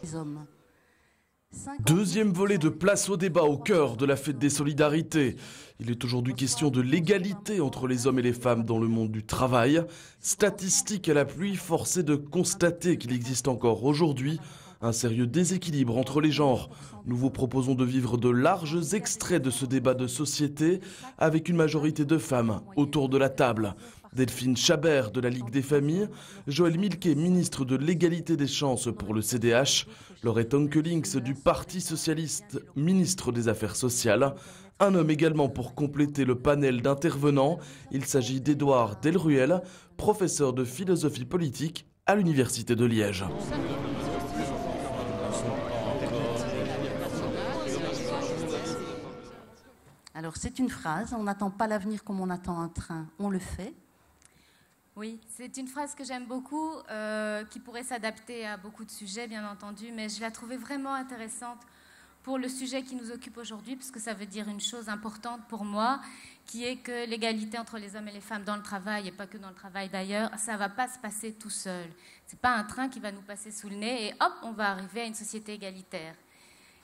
Les hommes. Deuxième volet de Place au débat au cœur de la fête des solidarités. Il est aujourd'hui question de l'égalité entre les hommes et les femmes dans le monde du travail. Statistiques à la pluie, force est de constater qu'il existe encore aujourd'hui un sérieux déséquilibre entre les genres. Nous vous proposons de vivre de larges extraits de ce débat de société avec une majorité de femmes autour de la table. Delphine Chabert de la Ligue des familles, Joël Milquet, ministre de l'égalité des chances pour le CDH, Laurette Onkelings du Parti socialiste, ministre des Affaires sociales. Un homme également pour compléter le panel d'intervenants. Il s'agit d'Édouard Delruel, professeur de philosophie politique à l'Université de Liège. Alors c'est une phrase, on n'attend pas l'avenir comme on attend un train, on le fait. Oui, c'est une phrase que j'aime beaucoup, qui pourrait s'adapter à beaucoup de sujets, bien entendu, mais je la trouvais vraiment intéressante pour le sujet qui nous occupe aujourd'hui, parce que ça veut dire une chose importante pour moi, qui est que l'égalité entre les hommes et les femmes dans le travail, et pas que dans le travail d'ailleurs, ça ne va pas se passer tout seul. Ce n'est pas un train qui va nous passer sous le nez et hop, on va arriver à une société égalitaire.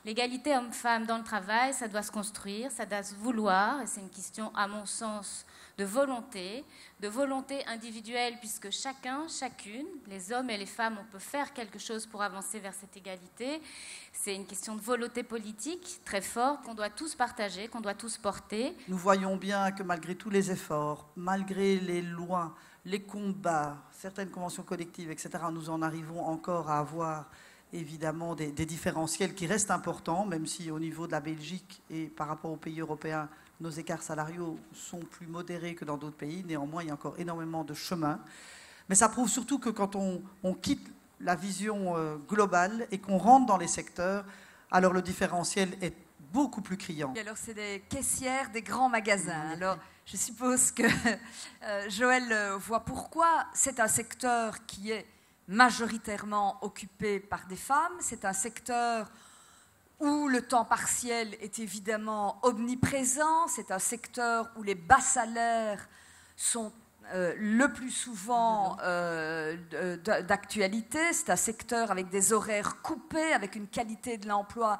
L'égalité homme-femme dans le travail, ça doit se construire, ça doit se vouloir, et c'est une question, à mon sens, de volonté individuelle, puisque chacun, chacune, les hommes et les femmes, on peut faire quelque chose pour avancer vers cette égalité. C'est une question de volonté politique très forte qu'on doit tous partager, qu'on doit tous porter. Nous voyons bien que malgré tous les efforts, malgré les lois, les combats, certaines conventions collectives, etc., nous en arrivons encore à avoir évidemment des différentiels qui restent importants, même si au niveau de la Belgique et par rapport aux pays européens, nos écarts salariaux sont plus modérés que dans d'autres pays. Néanmoins, il y a encore énormément de chemin. Mais ça prouve surtout que quand on quitte la vision globale et qu'on rentre dans les secteurs, alors le différentiel est beaucoup plus criant. Et alors, c'est des caissières des grands magasins. Alors, je suppose que Joël voit pourquoi. C'est un secteur qui est majoritairement occupé par des femmes. C'est un secteur où le temps partiel est évidemment omniprésent. C'est un secteur où les bas salaires sont le plus souvent d'actualité. C'est un secteur avec des horaires coupés, avec une qualité de l'emploi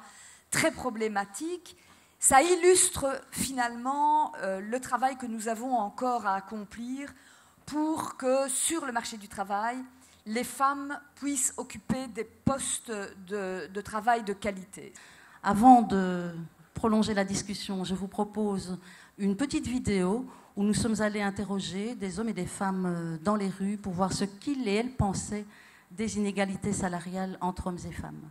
très problématique. Ça illustre finalement le travail que nous avons encore à accomplir pour que sur le marché du travail, les femmes puissent occuper des postes de travail de qualité. Avant de prolonger la discussion, je vous propose une petite vidéo où nous sommes allés interroger des hommes et des femmes dans les rues pour voir ce qu'ils et elles pensaient des inégalités salariales entre hommes et femmes.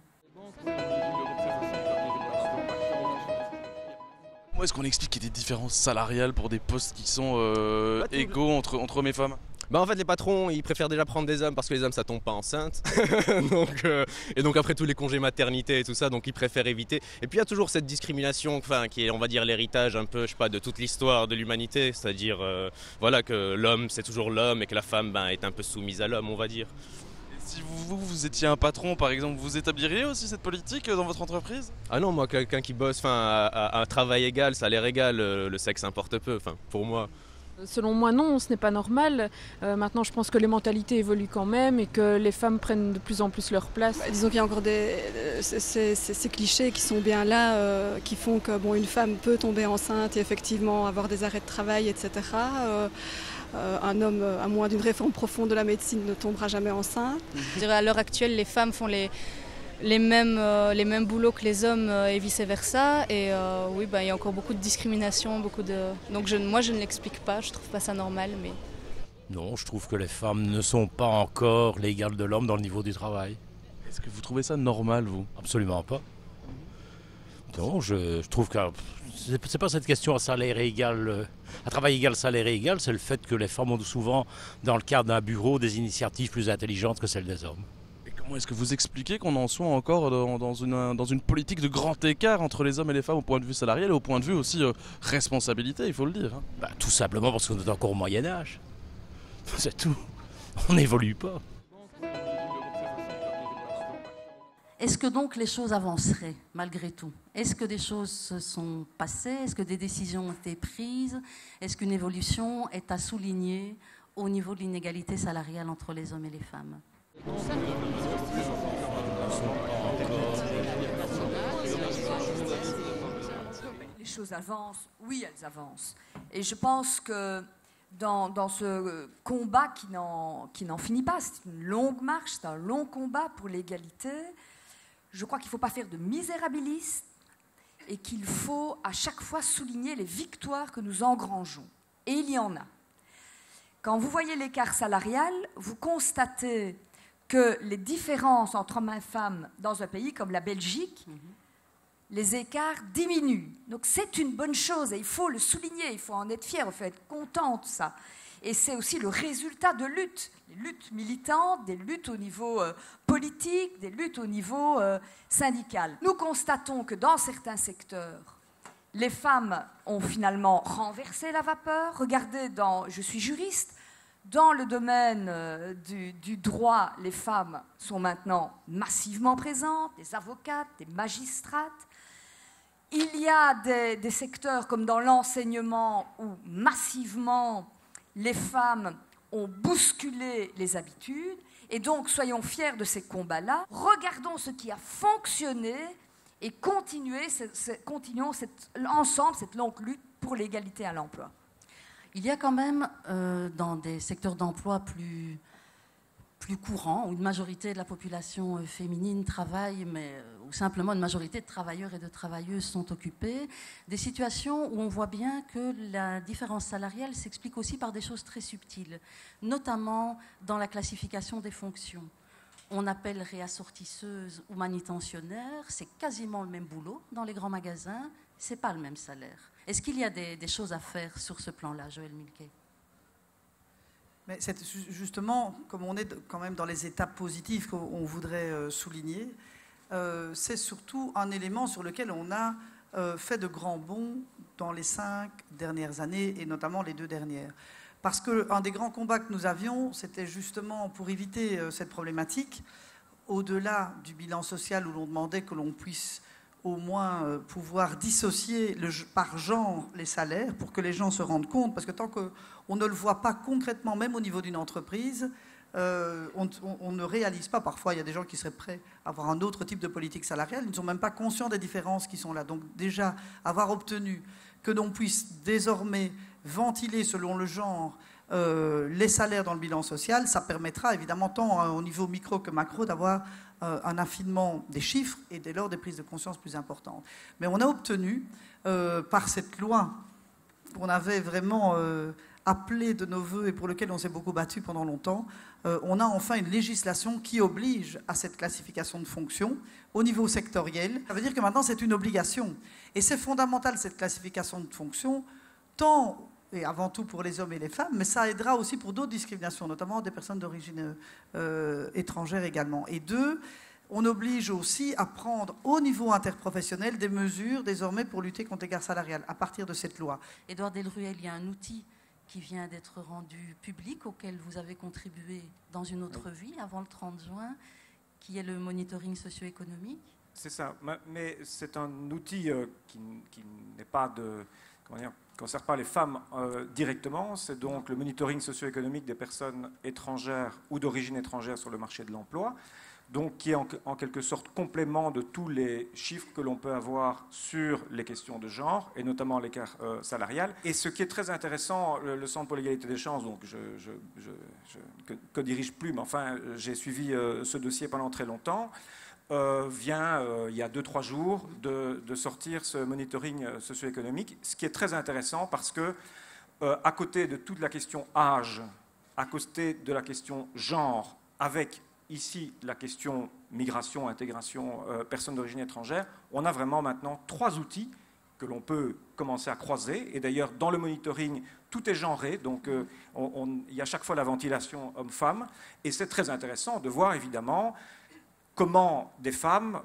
Est-ce qu'on explique qu'il y a des différences salariales pour des postes qui sont égaux entre hommes et femmes ? Bah en fait les patrons ils préfèrent déjà prendre des hommes parce que les hommes ça tombe pas enceinte et donc après tous les congés maternité et tout ça donc ils préfèrent éviter et puis il y a toujours cette discrimination qui est on va dire l'héritage un peu je sais pas de toute l'histoire de l'humanité, c'est-à-dire voilà que l'homme c'est toujours l'homme et que la femme est un peu soumise à l'homme on va dire. Et si vous étiez un patron par exemple, vous établiriez aussi cette politique dans votre entreprise ? Ah non, moi quelqu'un qui bosse à travail égal, salaire égal, le sexe importe peu pour moi. Selon moi, non, ce n'est pas normal. Maintenant, je pense que les mentalités évoluent quand même et que les femmes prennent de plus en plus leur place. Disons qu'il y a encore ces clichés qui sont bien là, qui font que une femme peut tomber enceinte et effectivement avoir des arrêts de travail, etc. Un homme, à moins d'une réforme profonde de la médecine, ne tombera jamais enceinte. Je dirais à l'heure actuelle, les femmes font les mêmes boulots que les hommes et vice-versa. Et oui, il y a encore beaucoup de discrimination, donc moi je ne l'explique pas, je trouve pas ça normal. Mais... Non, je trouve que les femmes ne sont pas encore l'égale de l'homme dans le niveau du travail. Est-ce que vous trouvez ça normal, vous ? Absolument pas. Non, je trouve que c'est pas cette question à salaire égal, à travail égal, salaire égal, c'est le fait que les femmes ont souvent, dans le cadre d'un bureau, des initiatives plus intelligentes que celles des hommes. Comment est-ce que vous expliquez qu'on en soit encore dans une politique de grand écart entre les hommes et les femmes au point de vue salarial et au point de vue aussi responsabilité, il faut le dire. Tout simplement parce qu'on est encore au Moyen-Âge. C'est tout. On n'évolue pas. Est-ce que donc les choses avanceraient malgré tout ? Est-ce que des choses se sont passées ? Est-ce que des décisions ont été prises ? Est-ce qu'une évolution est à souligner au niveau de l'inégalité salariale entre les hommes et les femmes. Les choses avancent, oui, elles avancent. Et je pense que dans ce combat qui n'en finit pas, c'est une longue marche, c'est un long combat pour l'égalité, je crois qu'il ne faut pas faire de misérabilisme et qu'il faut à chaque fois souligner les victoires que nous engrangeons. Et il y en a. Quand vous voyez l'écart salarial, vous constatez que les différences entre hommes et femmes dans un pays comme la Belgique, les écarts diminuent. Donc c'est une bonne chose et il faut le souligner, il faut en être fier, il faut être content de ça. Et c'est aussi le résultat de luttes, des luttes militantes, des luttes au niveau politique, des luttes au niveau syndical. Nous constatons que dans certains secteurs, les femmes ont finalement renversé la vapeur. Regardez, je suis juriste, dans le domaine du droit, les femmes sont maintenant massivement présentes, des avocates, des magistrates. Il y a des secteurs comme dans l'enseignement où massivement les femmes ont bousculé les habitudes. Et donc, soyons fiers de ces combats-là. Regardons ce qui a fonctionné et continuons ensemble cette longue lutte pour l'égalité à l'emploi. Il y a quand même, dans des secteurs d'emploi plus courants, où une majorité de la population féminine travaille, ou simplement une majorité de travailleurs et de travailleuses sont occupés, des situations où on voit bien que la différence salariale s'explique aussi par des choses très subtiles, notamment dans la classification des fonctions. On appelle réassortisseuse ou manutentionnaire, c'est quasiment le même boulot dans les grands magasins, c'est pas le même salaire. Est-ce qu'il y a des choses à faire sur ce plan-là, Joël Milquet ? Mais c'est justement, comme on est quand même dans les étapes positives qu'on voudrait souligner, c'est surtout un élément sur lequel on a fait de grands bonds dans les 5 dernières années, et notamment les 2 dernières. Parce qu'un des grands combats que nous avions, c'était justement pour éviter cette problématique, au-delà du bilan social où l'on demandait que l'on puisse au moins pouvoir dissocier par genre les salaires pour que les gens se rendent compte, parce que tant qu'on ne le voit pas concrètement, même au niveau d'une entreprise, on ne réalise pas. Parfois, il y a des gens qui seraient prêts à avoir un autre type de politique salariale, ils ne sont même pas conscients des différences qui sont là. Donc déjà, avoir obtenu que l'on puisse désormais ventiler selon le genre les salaires dans le bilan social, ça permettra évidemment tant au niveau micro que macro d'avoir un affinement des chiffres et dès lors des prises de conscience plus importantes. Mais on a obtenu, par cette loi qu'on avait vraiment appelée de nos voeux et pour laquelle on s'est beaucoup battu pendant longtemps, on a enfin une législation qui oblige à cette classification de fonctions au niveau sectoriel. Ça veut dire que maintenant c'est une obligation. Et c'est fondamental cette classification de fonctions, tant et avant tout pour les hommes et les femmes, mais ça aidera aussi pour d'autres discriminations, notamment des personnes d'origine étrangère également. Et 2, on oblige aussi à prendre au niveau interprofessionnel des mesures désormais pour lutter contre l'écart salarial à partir de cette loi. Édouard Delruel, il y a un outil qui vient d'être rendu public, auquel vous avez contribué dans une autre vie avant le 30 juin, qui est le monitoring socio-économique. C'est ça, mais c'est un outil qui n'est pas ne concerne pas les femmes directement. C'est donc le monitoring socio-économique des personnes étrangères ou d'origine étrangère sur le marché de l'emploi, donc qui est en quelque sorte complément de tous les chiffres que l'on peut avoir sur les questions de genre, et notamment l'écart salarial. Et ce qui est très intéressant, le Centre pour l'égalité des chances, donc je ne dirige plus, mais enfin j'ai suivi ce dossier pendant très longtemps, vient, il y a 2-3 jours, de sortir ce monitoring socio-économique, ce qui est très intéressant parce que, à côté de toute la question âge, à côté de la question genre, avec ici la question migration, intégration, personnes d'origine étrangère, on a vraiment maintenant 3 outils que l'on peut commencer à croiser. Et d'ailleurs, dans le monitoring, tout est genré, donc il y a chaque fois la ventilation homme-femme, et c'est très intéressant de voir évidemment comment des femmes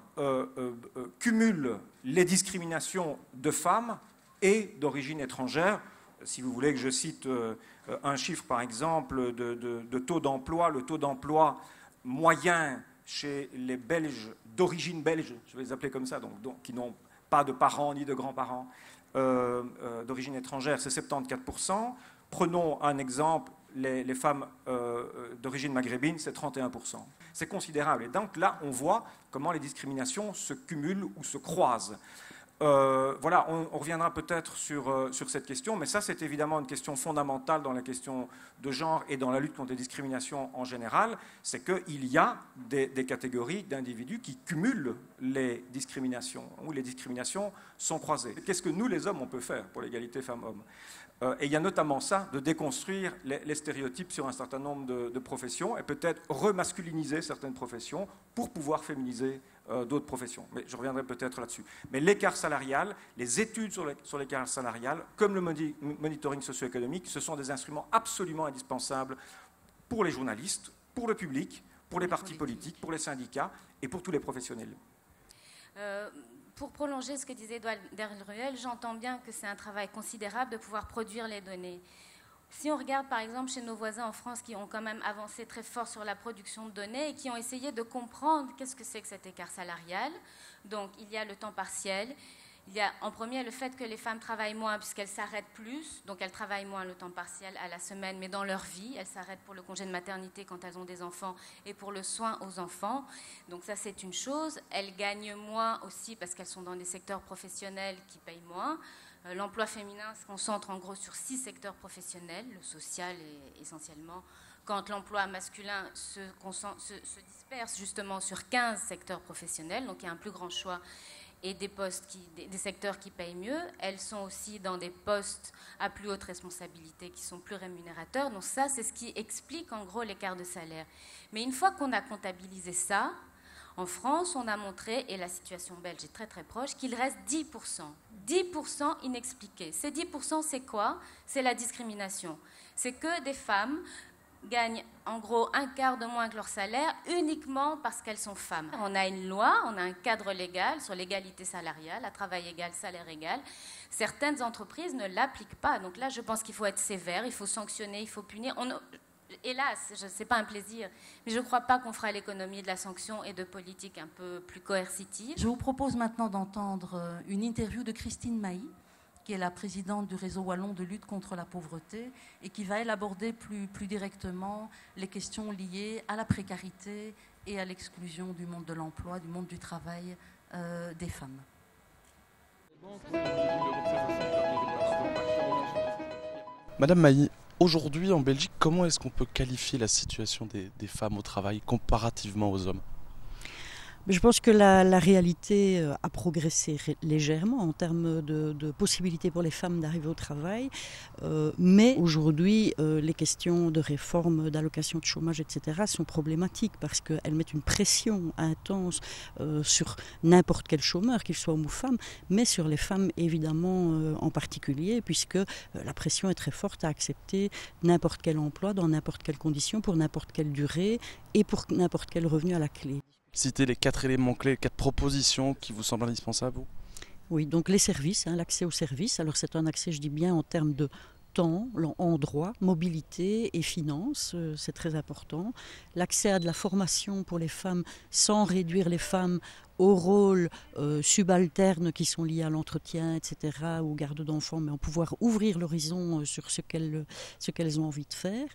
cumulent les discriminations de femmes et d'origine étrangère. Si vous voulez que je cite un chiffre, par exemple, de taux d'emploi, le taux d'emploi moyen chez les Belges d'origine belge, je vais les appeler comme ça, donc qui n'ont pas de parents ni de grands-parents d'origine étrangère, c'est 74%. Prenons un exemple les femmes d'origine maghrébine, c'est 31%. C'est considérable. Et donc là, on voit comment les discriminations se cumulent ou se croisent. Voilà, on reviendra peut-être sur cette question, mais ça, c'est évidemment une question fondamentale dans la question de genre et dans la lutte contre les discriminations en général, c'est qu'il y a des catégories d'individus qui cumulent les discriminations, où les discriminations sont croisées. Qu'est-ce que nous, les hommes, on peut faire pour l'égalité femmes-hommes ? Et il y a notamment ça, de déconstruire les stéréotypes sur un certain nombre de professions et peut-être remasculiniser certaines professions pour pouvoir féminiser d'autres professions. Mais je reviendrai peut-être là-dessus. Mais l'écart salarial, les études sur l'écart salarial, comme le monitoring socio-économique, ce sont des instruments absolument indispensables pour les journalistes, pour le public, pour les partis politiques, pour les syndicats et pour tous les professionnels. Pour prolonger ce que disait Daryl Ruel, j'entends bien que c'est un travail considérable de pouvoir produire les données. Si on regarde par exemple chez nos voisins en France qui ont quand même avancé très fort sur la production de données et qui ont essayé de comprendre qu'est-ce que c'est que cet écart salarial. Donc il y a le temps partiel, il y a en premier le fait que les femmes travaillent moins puisqu'elles s'arrêtent plus, donc elles travaillent moins le temps partiel à la semaine, mais dans leur vie, elles s'arrêtent pour le congé de maternité quand elles ont des enfants et pour le soin aux enfants. Donc ça c'est une chose. Elles gagnent moins aussi parce qu'elles sont dans des secteurs professionnels qui payent moins. L'emploi féminin se concentre en gros sur 6 secteurs professionnels, le social est essentiellement, quand l'emploi masculin se disperse justement sur 15 secteurs professionnels, donc il y a un plus grand choix et des secteurs qui payent mieux. Elles sont aussi dans des postes à plus haute responsabilité qui sont plus rémunérateurs, donc ça c'est ce qui explique en gros l'écart de salaire. Mais une fois qu'on a comptabilisé ça, en France, on a montré, et la situation belge est très très proche, qu'il reste 10%. 10% inexpliqués. Ces 10%, c'est quoi ? C'est la discrimination. C'est que des femmes gagnent en gros un quart de moins que leur salaire uniquement parce qu'elles sont femmes. On a une loi, on a un cadre légal sur l'égalité salariale, à travail égal, salaire égal. Certaines entreprises ne l'appliquent pas. Donc là, je pense qu'il faut être sévère, il faut sanctionner, il faut punir. Hélas, ce n'est pas un plaisir, mais je ne crois pas qu'on fera l'économie de la sanction et de politiques un peu plus coercitives. Je vous propose maintenant d'entendre une interview de Christine Mailly, qui est la présidente du réseau wallon de lutte contre la pauvreté et qui va aborder plus directement les questions liées à la précarité et à l'exclusion du monde de l'emploi, du monde du travail des femmes. Madame Mailly, aujourd'hui en Belgique, comment est-ce qu'on peut qualifier la situation des femmes au travail comparativement aux hommes ? Je pense que la réalité a progressé légèrement en termes de possibilités pour les femmes d'arriver au travail, mais aujourd'hui les questions de réforme, d'allocation de chômage, etc. sont problématiques parce qu'elles mettent une pression intense sur n'importe quel chômeur, qu'il soit homme ou femme, mais sur les femmes évidemment en particulier, puisque la pression est très forte à accepter n'importe quel emploi, dans n'importe quelle condition, pour n'importe quelle durée et pour n'importe quel revenu à la clé. Citez les 4 éléments clés, les 4 propositions qui vous semblent indispensables, vous ? Oui, donc les services, l'accès aux services. Alors c'est un accès, je dis bien, en termes de temps, endroit, mobilité et finances, c'est très important. L'accès à de la formation pour les femmes sans réduire les femmes aux rôles subalternes qui sont liés à l'entretien, etc., ou garde d'enfants, mais en pouvoir ouvrir l'horizon sur ce qu'elles ont envie de faire.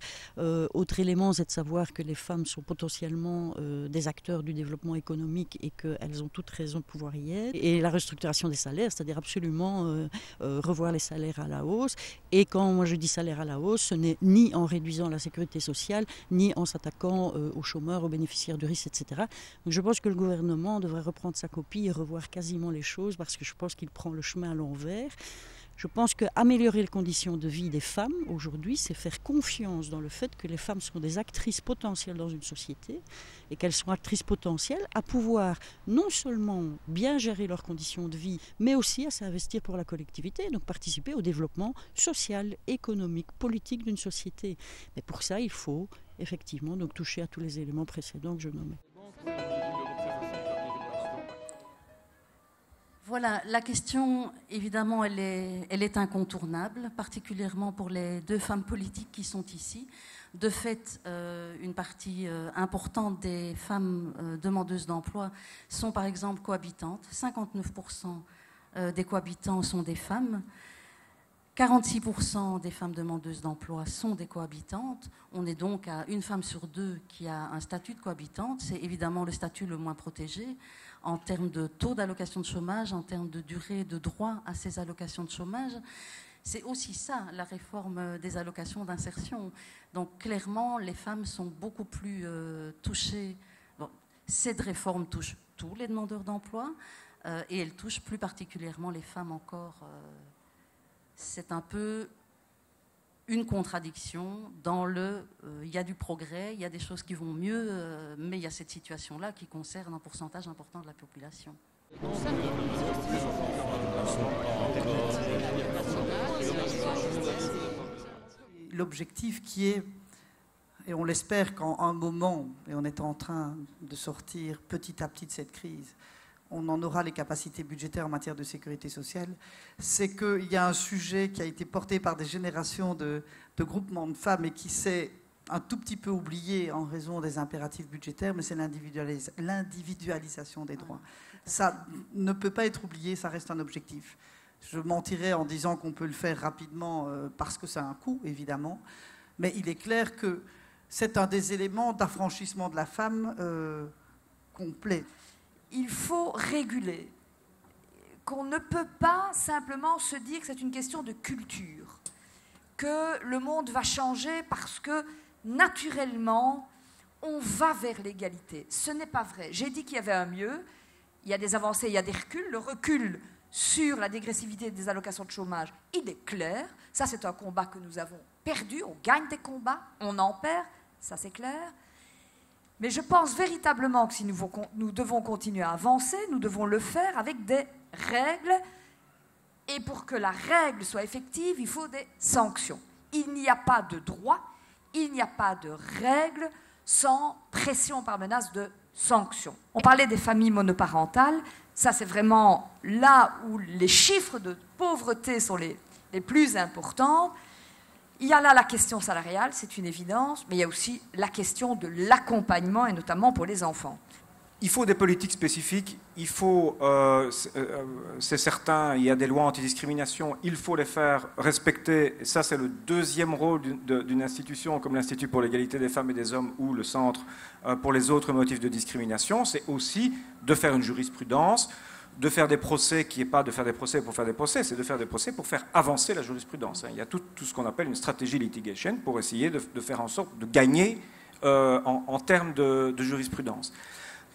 Autre élément, c'est de savoir que les femmes sont potentiellement des acteurs du développement économique et qu'elles ont toute raison de pouvoir y être. Et la restructuration des salaires, c'est-à-dire absolument revoir les salaires à la hausse. Et quand moi je dis salaire à la hausse, ce n'est ni en réduisant la sécurité sociale, ni en s'attaquant aux chômeurs, aux bénéficiaires du risque, etc. Donc je pense que le gouvernement devrait prendre sa copie et revoir quasiment les choses parce que je pense qu'il prend le chemin à l'envers. Je pense qu'améliorer les conditions de vie des femmes aujourd'hui, c'est faire confiance dans le fait que les femmes sont des actrices potentielles dans une société et qu'elles sont actrices potentielles à pouvoir non seulement bien gérer leurs conditions de vie, mais aussi à s'investir pour la collectivité, donc participer au développement social, économique, politique d'une société. Mais pour ça, il faut effectivement donc toucher à tous les éléments précédents que je nommais. Voilà, la question, évidemment, elle est incontournable, particulièrement pour les 2 femmes politiques qui sont ici. De fait, une partie importante des femmes demandeuses d'emploi sont, par exemple, cohabitantes. 59% des cohabitants sont des femmes. 46% des femmes demandeuses d'emploi sont des cohabitantes. On est donc à une femme sur deux qui a un statut de cohabitante. C'est évidemment le statut le moins protégé en termes de taux d'allocation de chômage, en termes de durée de droit à ces allocations de chômage. C'est aussi ça, la réforme des allocations d'insertion. Donc clairement, les femmes sont beaucoup plus touchées. Bon, cette réforme touche tous les demandeurs d'emploi et elle touche plus particulièrement les femmes encore. C'est un peu une contradiction dans il y a du progrès, il y a des choses qui vont mieux, mais il y a cette situation-là qui concerne un pourcentage important de la population. L'objectif qui est, et on l'espère qu'en un moment, et on est en train de sortir petit à petit de cette crise, on en aura les capacités budgétaires en matière de sécurité sociale, c'est qu'il y a un sujet qui a été porté par des générations de groupements de femmes et qui s'est un tout petit peu oublié en raison des impératifs budgétaires, mais c'est l'individualisation des droits. Ça ne peut pas être oublié, ça reste un objectif. Je mentirais en disant qu'on peut le faire rapidement parce que ça a un coût, évidemment, mais il est clair que c'est un des éléments d'affranchissement de la femme complet. Il faut réguler, qu'on ne peut pas simplement se dire que c'est une question de culture, que le monde va changer parce que naturellement, on va vers l'égalité. Ce n'est pas vrai. J'ai dit qu'il y avait un mieux, il y a des avancées, il y a des reculs. Le recul sur la dégressivité des allocations de chômage, il est clair. Ça, c'est un combat que nous avons perdu. On gagne des combats, on en perd, ça c'est clair. Mais je pense véritablement que si nous devons continuer à avancer, nous devons le faire avec des règles. Et pour que la règle soit effective, il faut des sanctions. Il n'y a pas de droit, il n'y a pas de règle sans pression par menace de sanctions. On parlait des familles monoparentales. Ça, c'est vraiment là où les chiffres de pauvreté sont les plus importants. Il y a là la question salariale, c'est une évidence, mais il y a aussi la question de l'accompagnement, et notamment pour les enfants. Il faut des politiques spécifiques, il faut, c'est certain, il y a des lois antidiscrimination, il faut les faire respecter. Et ça, c'est le deuxième rôle d'une institution comme l'Institut pour l'égalité des femmes et des hommes ou le Centre pour les autres motifs de discrimination. C'est aussi de faire une jurisprudence, de faire des procès, qui n'est pas de faire des procès pour faire des procès, c'est de faire des procès pour faire avancer la jurisprudence. Il y a tout ce qu'on appelle une stratégie litigation pour essayer de faire en sorte de gagner en termes de jurisprudence.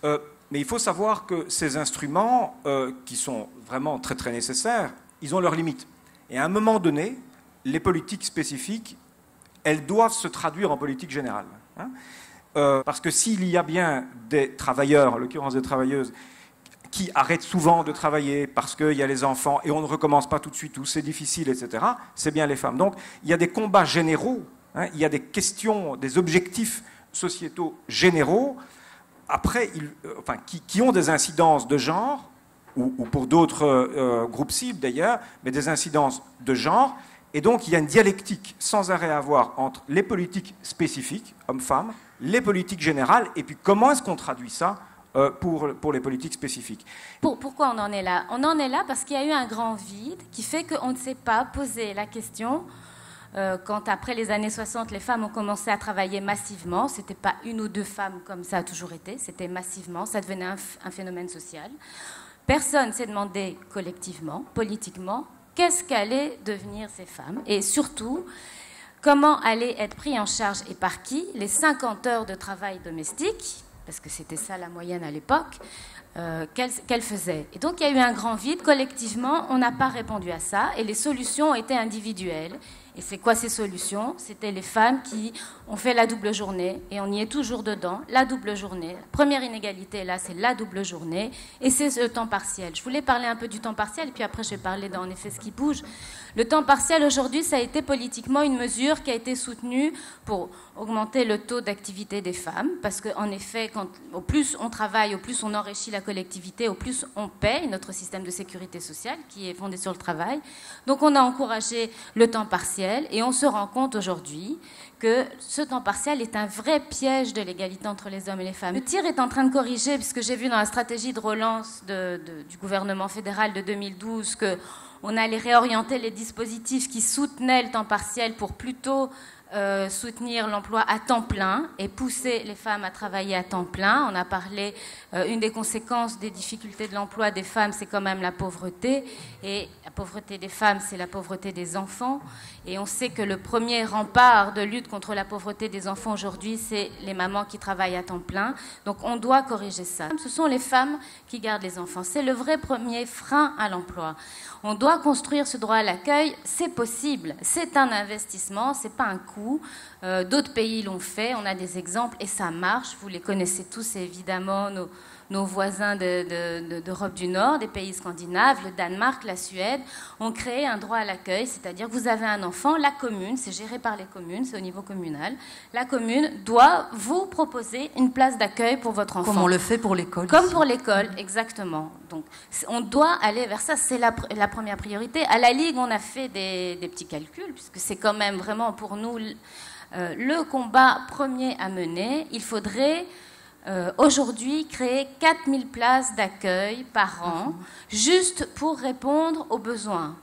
Mais il faut savoir que ces instruments, qui sont vraiment très très nécessaires, ils ont leurs limites. Et à un moment donné, les politiques spécifiques, elles doivent se traduire en politique générale. Parce que s'il y a bien des travailleurs, en l'occurrence des travailleuses, qui arrêtent souvent de travailler parce qu'il y a les enfants et on ne recommence pas tout de suite ou c'est difficile, etc., c'est bien les femmes. Donc il y a des combats généraux, il y a des questions, des objectifs sociétaux généraux, après, qui ont des incidences de genre, ou pour d'autres groupes cibles d'ailleurs, mais des incidences de genre, et donc il y a une dialectique sans arrêt à avoir entre les politiques spécifiques, hommes-femmes, les politiques générales, et puis comment est-ce qu'on traduit ça pour les politiques spécifiques. Pourquoi on en est là ? On en est là parce qu'il y a eu un grand vide qui fait qu'on ne s'est pas posé la question quand, après les années 60, les femmes ont commencé à travailler massivement. Ce n'était pas une ou deux femmes comme ça a toujours été, c'était massivement, ça devenait un phénomène social. Personne ne s'est demandé collectivement, politiquement, qu'est-ce qu'allaient devenir ces femmes et surtout, comment allaient être pris en charge et par qui les 50 heures de travail domestique, parce que c'était ça la moyenne à l'époque, qu'elle faisait. Et donc il y a eu un grand vide. Collectivement, on n'a pas répondu à ça et les solutions ont été individuelles. Et c'est quoi ces solutions ? C'était les femmes qui ont fait la double journée et on y est toujours dedans, la double journée. La première inégalité, là, c'est la double journée et c'est le temps partiel. Je voulais parler un peu du temps partiel et puis après je vais parler en effet ce qui bouge. Le temps partiel, aujourd'hui, ça a été politiquement une mesure qui a été soutenue pour augmenter le taux d'activité des femmes parce qu'en effet, au plus on travaille, au plus on enrichit la collectivité, au plus on paye notre système de sécurité sociale qui est fondé sur le travail. Donc on a encouragé le temps partiel et on se rend compte aujourd'hui que ce temps partiel est un vrai piège de l'égalité entre les hommes et les femmes. Le tir est en train de corriger, puisque j'ai vu dans la stratégie de relance du gouvernement fédéral de 2012 que On allait réorienter les dispositifs qui soutenaient le temps partiel pour plutôt soutenir l'emploi à temps plein et pousser les femmes à travailler à temps plein. On a parlé, une des conséquences des difficultés de l'emploi des femmes, c'est quand même la pauvreté. Et la pauvreté des femmes, c'est la pauvreté des enfants. Et on sait que le premier rempart de lutte contre la pauvreté des enfants aujourd'hui, c'est les mamans qui travaillent à temps plein. Donc on doit corriger ça. Ce sont les femmes qui gardent les enfants. C'est le vrai premier frein à l'emploi. On doit construire ce droit à l'accueil, c'est possible, c'est un investissement, c'est pas un coût. D'autres pays l'ont fait, on a des exemples et ça marche. Vous les connaissez tous évidemment, nos voisins d'Europe du Nord, des pays scandinaves, le Danemark, la Suède, ont créé un droit à l'accueil, c'est-à-dire que vous avez un enfant, la commune, c'est géré par les communes, c'est au niveau communal, la commune doit vous proposer une place d'accueil pour votre enfant. Comme on le fait pour l'école. Comme pour l'école, exactement. Donc on doit aller vers ça, c'est la première priorité. À la Ligue, on a fait des petits calculs, puisque c'est quand même vraiment pour nous le combat premier à mener. Il faudrait aujourd'hui créer 4000 places d'accueil par an, juste pour répondre aux besoins,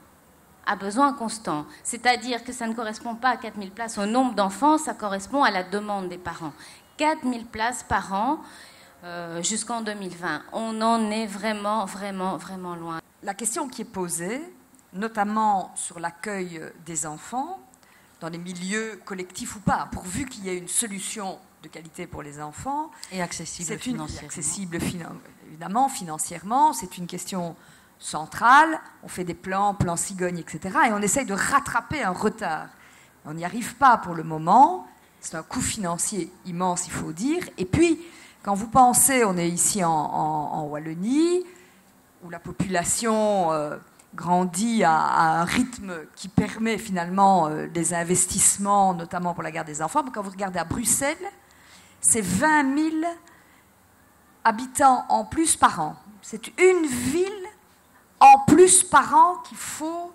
à besoins constants. C'est-à-dire que ça ne correspond pas à 4000 places au nombre d'enfants, ça correspond à la demande des parents. 4000 places par an jusqu'en 2020. On en est vraiment, vraiment, vraiment loin. La question qui est posée, notamment sur l'accueil des enfants, dans les milieux collectifs ou pas, pourvu qu'il y ait une solution de qualité pour les enfants. Et accessible financièrement. Accessible évidemment, financièrement. C'est une question centrale. On fait des plans cigognes, etc. Et on essaye de rattraper un retard. On n'y arrive pas pour le moment. C'est un coût financier immense, il faut dire. Et puis, quand vous pensez, on est ici en Wallonie, où la population grandit à un rythme qui permet finalement des investissements, notamment pour la garde des enfants. Mais quand vous regardez à Bruxelles, c'est 20 000 habitants en plus par an. C'est une ville en plus par an qu'il faut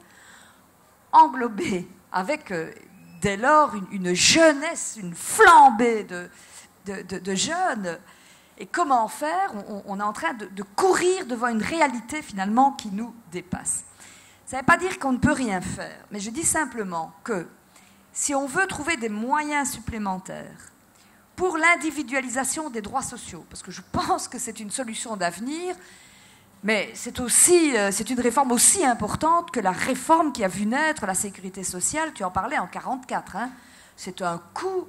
englober, avec dès lors une jeunesse, une flambée de jeunes. Et comment faire? On est en train de courir devant une réalité finalement qui nous dépasse. Ça ne veut pas dire qu'on ne peut rien faire, mais je dis simplement que si on veut trouver des moyens supplémentaires pour l'individualisation des droits sociaux, parce que je pense que c'est une solution d'avenir, mais c'est une réforme aussi importante que la réforme qui a vu naître la sécurité sociale, tu en parlais en 1944. Hein. C'est un coût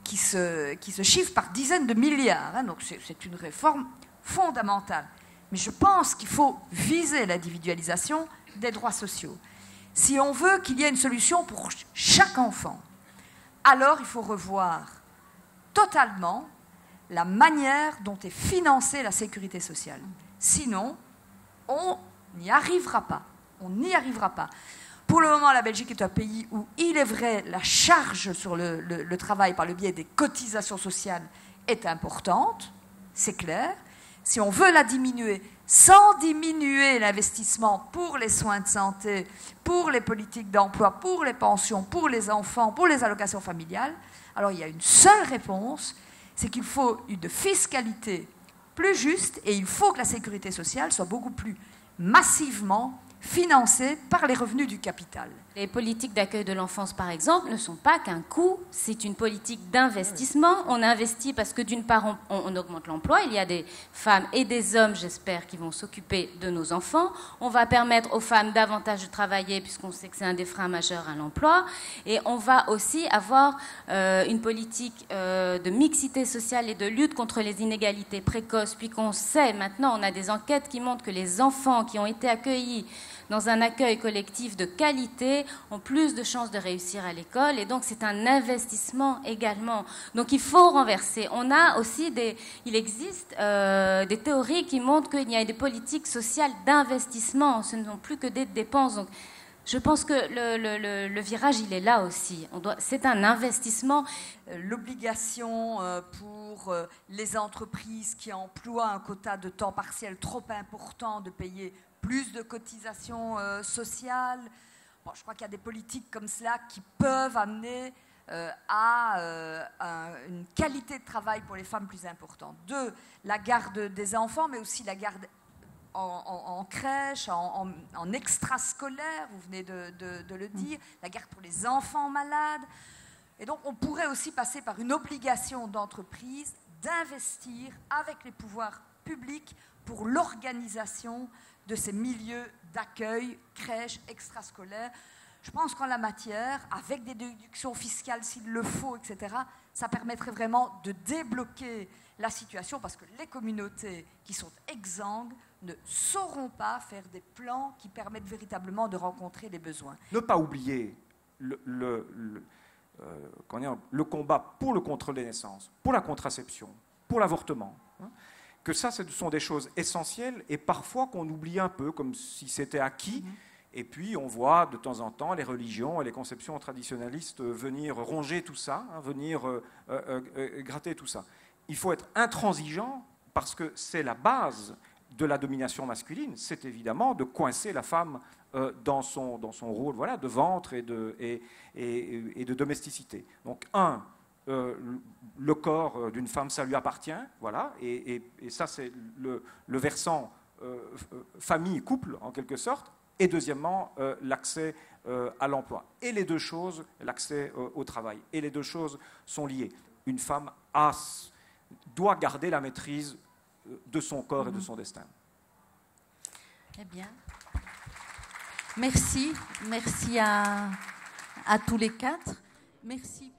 qui se chiffre par dizaines de milliards. Hein, donc c'est une réforme fondamentale. Mais je pense qu'il faut viser l'individualisation des droits sociaux. Si on veut qu'il y ait une solution pour chaque enfant, alors il faut revoir totalement la manière dont est financée la sécurité sociale. Sinon, on n'y arrivera pas. On n'y arrivera pas. Pour le moment, la Belgique est un pays où, il est vrai, la charge sur le travail par le biais des cotisations sociales est importante, c'est clair. Si on veut la diminuer, sans diminuer l'investissement pour les soins de santé, pour les politiques d'emploi, pour les pensions, pour les enfants, pour les allocations familiales, alors il y a une seule réponse, c'est qu'il faut une fiscalité plus juste et il faut que la sécurité sociale soit beaucoup plus massivement financée par les revenus du capital. Les politiques d'accueil de l'enfance, par exemple, ne sont pas qu'un coût, c'est une politique d'investissement. On investit parce que d'une part, on augmente l'emploi. Il y a des femmes et des hommes, j'espère, qui vont s'occuper de nos enfants. On va permettre aux femmes davantage de travailler puisqu'on sait que c'est un des freins majeurs à l'emploi. Et on va aussi avoir une politique de mixité sociale et de lutte contre les inégalités précoces. Puis qu'on sait, maintenant, on a des enquêtes qui montrent que les enfants qui ont été accueillis dans un accueil collectif de qualité, ont plus de chances de réussir à l'école. Et donc, c'est un investissement également. Donc, il faut renverser. On a aussi il existe des théories qui montrent qu'il y a des politiques sociales d'investissement. Ce ne sont plus que des dépenses. Donc, je pense que le virage, il est là aussi. C'est un investissement. L'obligation pour les entreprises qui emploient un quota de temps partiel trop important de payer plus de cotisations sociales. Bon, je crois qu'il y a des politiques comme cela qui peuvent amener à une qualité de travail pour les femmes plus importante. 2, la garde des enfants, mais aussi la garde en crèche, en extrascolaire, vous venez de le dire, la garde pour les enfants malades. Et donc, on pourrait aussi passer par une obligation d'entreprise d'investir avec les pouvoirs publics pour l'organisation de ces milieux d'accueil, crèches, extrascolaires. Je pense qu'en la matière, avec des déductions fiscales s'il le faut, etc., ça permettrait vraiment de débloquer la situation parce que les communautés qui sont exsangues ne sauront pas faire des plans qui permettent véritablement de rencontrer les besoins. Ne pas oublier le combat pour le contrôle des naissances, pour la contraception, pour l'avortement, hein, que ça, ce sont des choses essentielles et parfois qu'on oublie un peu, comme si c'était acquis. Et puis, on voit de temps en temps les religions et les conceptions traditionnalistes venir ronger tout ça, hein, venir gratter tout ça. Il faut être intransigeant parce que c'est la base de la domination masculine. C'est évidemment de coincer la femme dans son rôle, voilà, de ventre et de domesticité. Donc, le corps d'une femme, ça lui appartient, voilà, et ça, c'est le versant famille, couple, en quelque sorte. Et deuxièmement, l'accès à l'emploi. Et les deux choses, l'accès au travail. Et les deux choses sont liées. Une femme doit garder la maîtrise de son corps et de son destin. Eh bien, merci. Merci à tous les quatre. Merci.